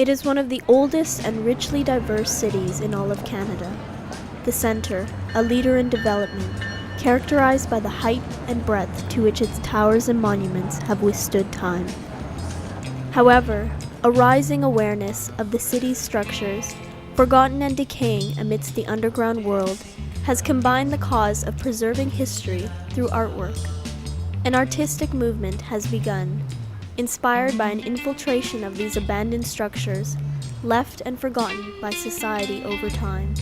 It is one of the oldest and richly diverse cities in all of Canada. The centre, a leader in development, characterized by the height and breadth to which its towers and monuments have withstood time. However, a rising awareness of the city's structures, forgotten and decaying amidst the underground world, has combined the cause of preserving history through artwork. An artistic movement has begun, inspired by an infiltration of these abandoned structures, left and forgotten by society over time.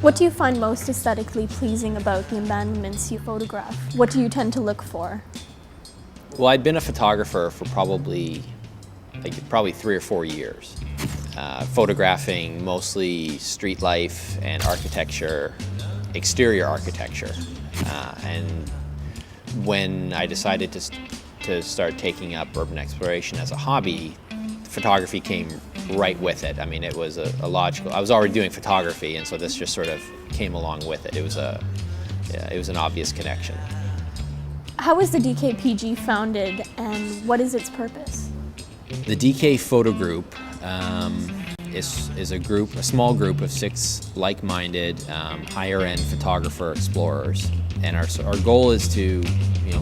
What do you find most aesthetically pleasing about the abandonments you photograph? What do you tend to look for? Well, I'd been a photographer for probably 3 or 4 years, photographing mostly street life and architecture, exterior architecture. And when I decided to start taking up urban exploration as a hobby, photography came right with it. I mean, it was a logical. I was already doing photography, and so this just sort of came along with it. It was an obvious connection. How was the DKPG founded, and what is its purpose? The DK Photo Group is a small group of 6 like-minded, higher-end photographer explorers, and our goal is to,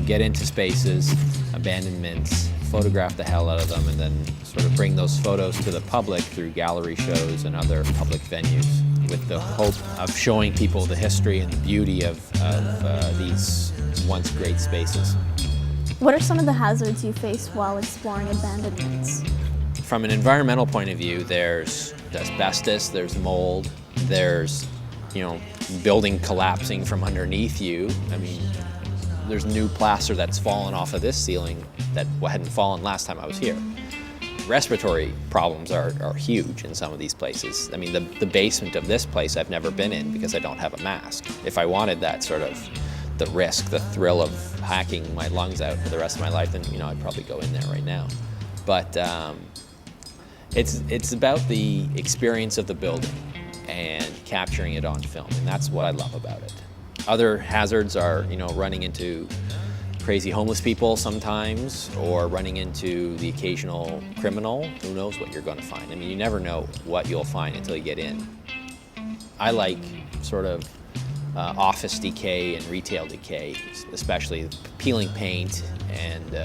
get into spaces, abandonments, photograph the hell out of them, and then sort of bring those photos to the public through gallery shows and other public venues, with the hope of showing people the history and the beauty of these once great spaces. What are some of the hazards you face while exploring abandonments? From an environmental point of view, there's asbestos, there's mold, there's building collapsing from underneath you. I mean, there's new plaster that's fallen off of this ceiling that hadn't fallen last time I was here. Respiratory problems are huge in some of these places. I mean, the basement of this place I've never been in because I don't have a mask. If I wanted that sort of the risk, the thrill of hacking my lungs out for the rest of my life, then I'd probably go in there right now. But it's about the experience of the building and capturing it on film, and that's what I love about it. Other hazards are, running into crazy homeless people sometimes, or running into the occasional criminal. Who knows what you're going to find? I mean, you never know what you'll find until you get in. I like sort of office decay and retail decay, especially peeling paint and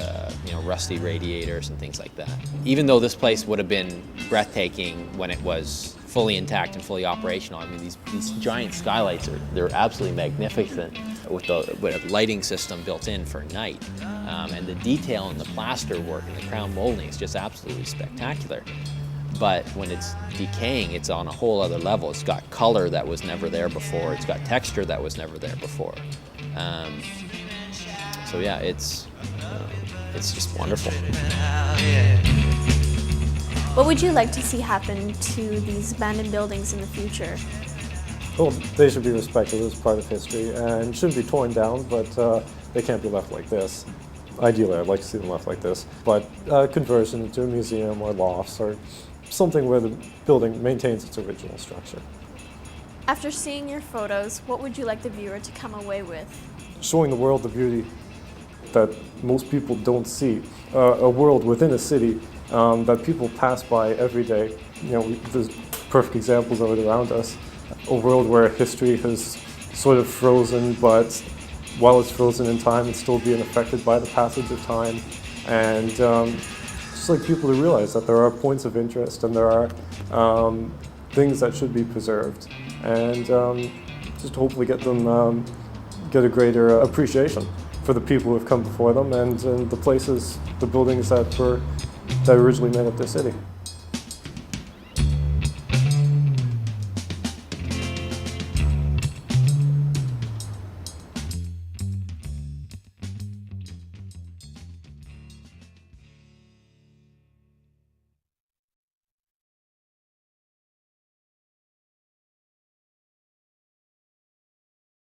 rusty radiators and things like that. Even though this place would have been breathtaking when it was fully intact and fully operational, I mean, these giant skylights they're absolutely magnificent with a lighting system built in for night, and the detail in the plaster work and the crown molding is just absolutely spectacular. But when it's decaying, it's on a whole other level. It's got color that was never there before. It's got texture that was never there before. So yeah, it's just wonderful. What would you like to see happen to these abandoned buildings in the future? Well, they should be respected as part of history and shouldn't be torn down, but they can't be left like this. Ideally, I'd like to see them left like this, but conversion into a museum or lofts or something where the building maintains its original structure. After seeing your photos, what would you like the viewer to come away with? Showing the world the beauty that most people don't see. A world within a city that people pass by every day. There's perfect examples of it around us. A world where history has sort of frozen, but while it's frozen in time, it's still being affected by the passage of time. And just like people to realize that there are points of interest and there are things that should be preserved. And just hopefully get them get a greater appreciation for the people who have come before them and the places, the buildings that originally made up their city.